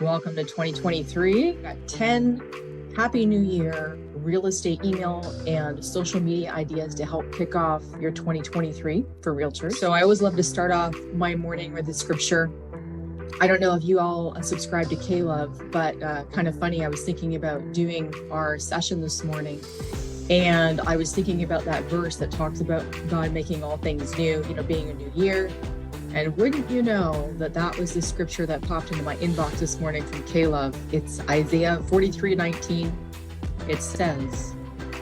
welcome to 2023. Got 10 Happy New Year real estate email and social media ideas to help kick off your 2023 for realtors. So I always love to start off my morning with the scripture. I don't know if you all subscribe to K-Love, but kind of funny, I was thinking about doing our session this morning, and I was thinking about that verse that talks about God making all things new, being a new year. And wouldn't you know that that was the scripture that popped into my inbox this morning from K-Love. It's Isaiah 43:19. It says,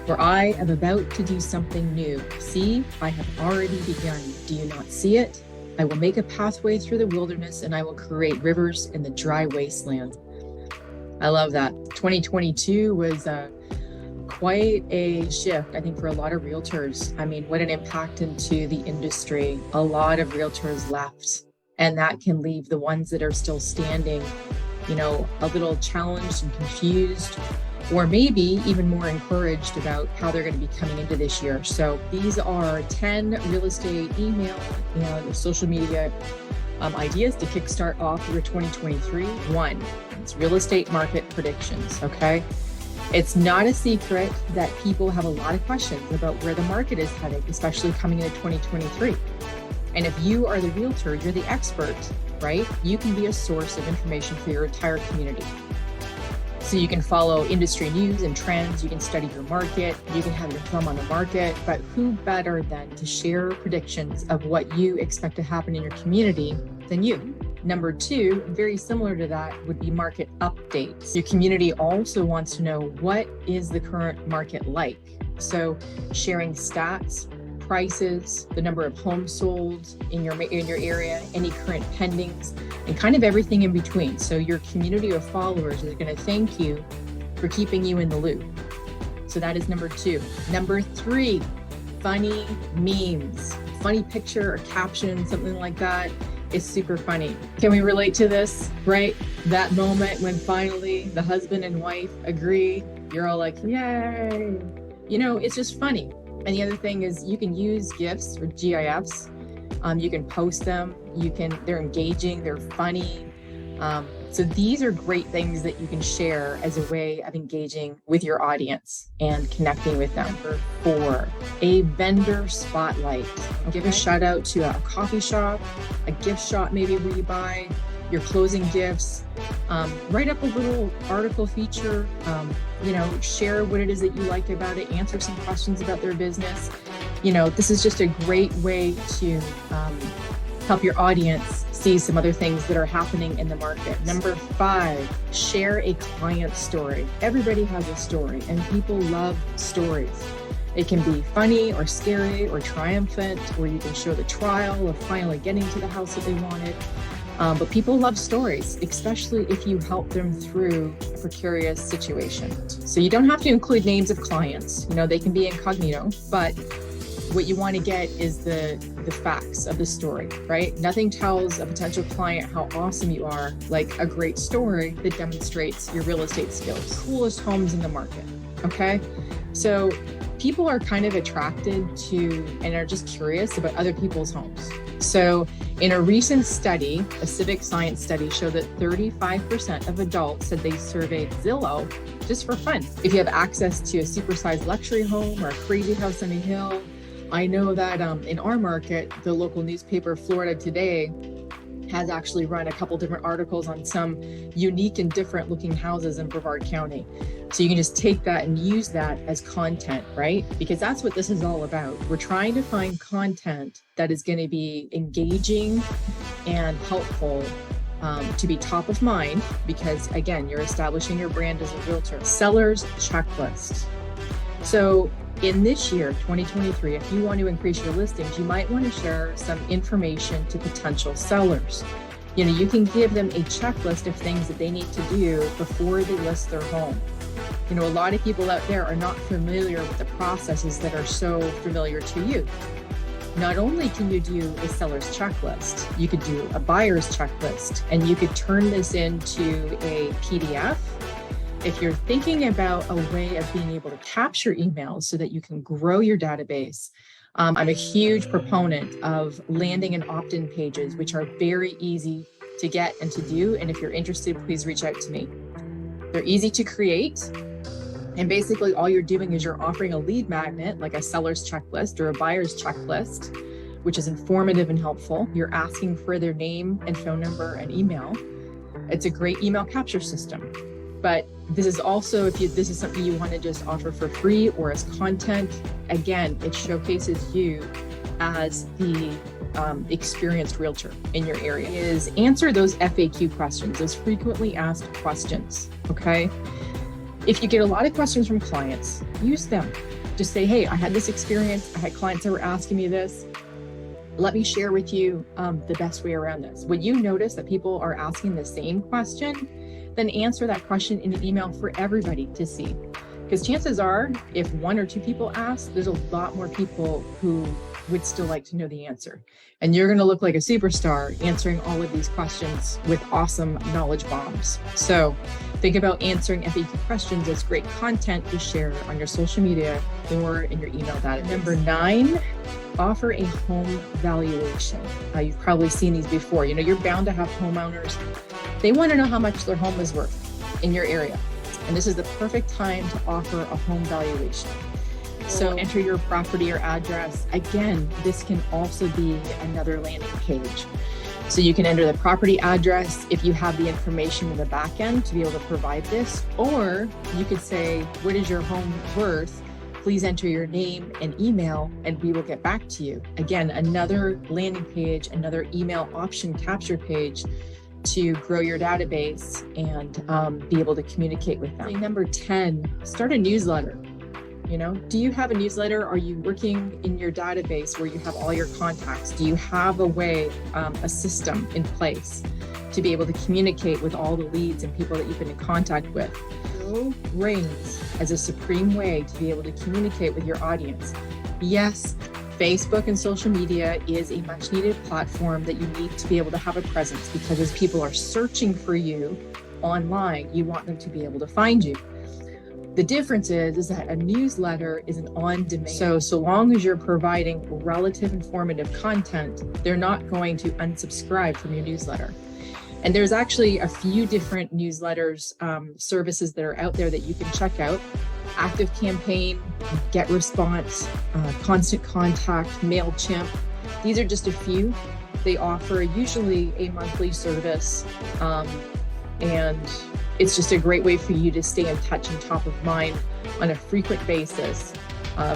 "For I am about to do something new. See, I have already begun. Do you not see it? I will make a pathway through the wilderness, and I will create rivers in the dry wasteland." I love that. 2022 was quite a shift, I think, for a lot of realtors. I mean, what an impact into the industry. A lot of realtors left, and that can leave the ones that are still standing, a little challenged and confused, or maybe even more encouraged about how they're going to be coming into this year. So these are 10 real estate email and social media ideas to kickstart off your 2023. One, it's real estate market predictions, okay? It's not a secret that people have a lot of questions about where the market is heading, especially coming into 2023. And if you are the realtor, you're the expert, right? You can be a source of information for your entire community. So you can follow industry news and trends, you can study your market, you can have your thumb on the market, but who better than to share predictions of what you expect to happen in your community than you? Number two, very similar to that, would be market updates. Your community also wants to know, what is the current market like? So sharing stats, prices, the number of homes sold in your area, any current pendings, and kind of everything in between. So your community of followers is going to thank you for keeping you in the loop. So that is number two. Number three, funny memes. Funny picture or caption, something like that, is super funny. Can we relate to this, right? That moment when finally the husband and wife agree, you're all like, yay. It's just funny. And the other thing is, you can use GIFs or GIFs. You can post them. They're engaging, they're funny. So these are great things that you can share as a way of engaging with your audience and connecting with them. Number four, a vendor spotlight. Give a shout out to a coffee shop, a gift shop maybe where you buy your closing gifts. Write up a little article feature, share what it is that you like about it, answer some questions about their business. This is just a great way to help your audience see some other things that are happening in the market. Number five, share a client story. Everybody has a story, and people love stories. It can be funny or scary or triumphant, or you can show the trial of finally getting to the house that they wanted. But people love stories, especially if you help them through a precarious situation. So you don't have to include names of clients. They can be incognito, but what you want to get is the facts of the story, right? Nothing tells a potential client how awesome you are like a great story that demonstrates your real estate skills. Coolest homes in the market, okay? So people are kind of attracted to and are just curious about other people's homes. So in a recent study, a civic science study, showed that 35% of adults said they surveyed Zillow just for fun. If you have access to a supersized luxury home or a crazy house on a hill, I know that in our market, the local newspaper, Florida Today, has actually run a couple different articles on some unique and different looking houses in Brevard County. So you can just take that and use that as content, right? Because that's what this is all about. We're trying to find content that is going to be engaging and helpful to be top of mind, because again, you're establishing your brand as a realtor. Seller's checklist. So in this year, 2023, if you want to increase your listings, you might want to share some information to potential sellers. You can give them a checklist of things that they need to do before they list their home. A lot of people out there are not familiar with the processes that are so familiar to you. Not only can you do a seller's checklist, you could do a buyer's checklist, and you could turn this into a PDF. If you're thinking about a way of being able to capture emails so that you can grow your database, I'm a huge proponent of landing and opt-in pages, which are very easy to get and to do. And if you're interested, please reach out to me. They're easy to create. And basically all you're doing is you're offering a lead magnet, like a seller's checklist or a buyer's checklist, which is informative and helpful. You're asking for their name and phone number and email. It's a great email capture system. But this is also, if this is something you want to just offer for free or as content, again, it showcases you as the experienced realtor in your area. Is answer those FAQ questions, those frequently asked questions, okay? If you get a lot of questions from clients, use them. Just say, hey, I had this experience. I had clients that were asking me this. Let me share with you the best way around this. When you notice that people are asking the same question, then answer that question in an email for everybody to see. Because chances are, if one or two people ask, there's a lot more people who would still like to know the answer. And you're going to look like a superstar answering all of these questions with awesome knowledge bombs. So think about answering FAQ questions as great content to share on your social media or in your email database. Number 9, offer a home valuation. You've probably seen these before. You know, you're bound to have homeowners. They want to know how much their home is worth in your area. And this is the perfect time to offer a home valuation. So enter your property or address. Again, this can also be another landing page. So you can enter the property address if you have the information in the back end to be able to provide this, or you could say, what is your home worth? Please enter your name and email and we will get back to you. Again, another landing page, another email option capture page to grow your database and be able to communicate with them. Number 10, start a newsletter. You know, do you have a newsletter? Are you working in your database where you have all your contacts? Do you have a way, a system in place to be able to communicate with all the leads and people that you've been in contact with? No rings as a supreme way to be able to communicate with your audience. Yes, Facebook and social media is a much needed platform that you need to be able to have a presence, because as people are searching for you online, you want them to be able to find you. The difference is that a newsletter is an on-demand. So long as you're providing relative informative content, they're not going to unsubscribe from your newsletter. And there's actually a few different newsletters, services that are out there that you can check out. Active Campaign, Get Response, Constant Contact, MailChimp. These are just a few. They offer usually a monthly service, and it's just a great way for you to stay in touch and top of mind on a frequent basis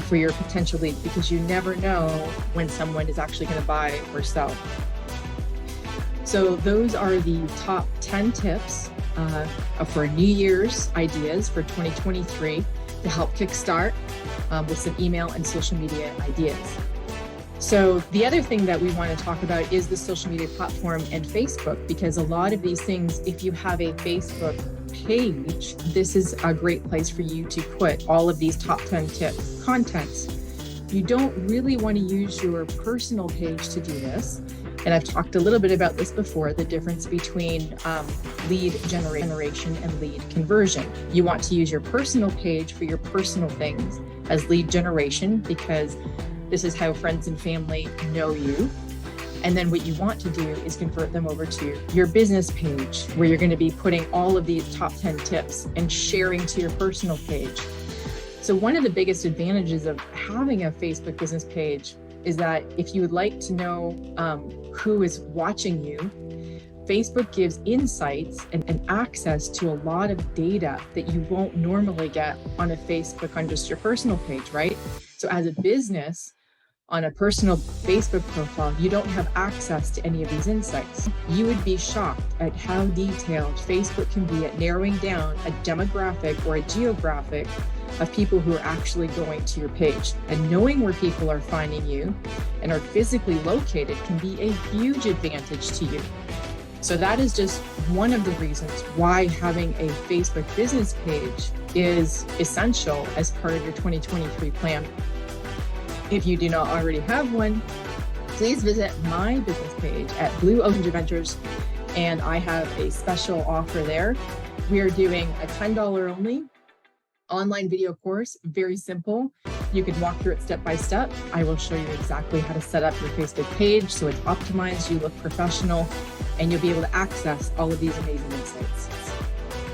for your potential leads, because you never know when someone is actually going to buy or sell. So those are the top 10 tips for New Year's ideas for 2023 to help kickstart with some email and social media ideas. So the other thing that we want to talk about is the social media platform and Facebook, because a lot of these things, if you have a Facebook page, this is a great place for you to put all of these top 10 tip contents. You don't really want to use your personal page to do this. And I've talked a little bit about this before, the difference between lead generation and lead conversion. You want to use your personal page for your personal things as lead generation, because this is how friends and family know you. And then what you want to do is convert them over to your business page, where you're going to be putting all of these top 10 tips and sharing to your personal page. So one of the biggest advantages of having a Facebook business page is that if you would like to know who is watching you, Facebook gives insights and access to a lot of data that you won't normally get on a Facebook on just your personal page, right? So as a business, on a personal Facebook profile, you don't have access to any of these insights. You would be shocked at how detailed Facebook can be at narrowing down a demographic or a geographic of people who are actually going to your page. And knowing where people are finding you and are physically located can be a huge advantage to you. So that is just one of the reasons why having a Facebook business page is essential as part of your 2023 plan. If you do not already have one, please visit my business page at Blue Ocean Adventures, and I have a special offer there. We are doing a $10 only online video course, very simple. You can walk through it step by step. I will show you exactly how to set up your Facebook page so it's optimized, you look professional, and you'll be able to access all of these amazing insights.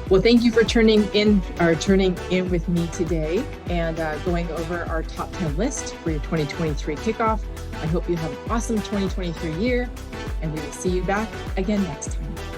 Well, thank you for turning in with me today and going over our top 10 list for your 2023 kickoff. I hope you have an awesome 2023 year, and we will see you back again next time.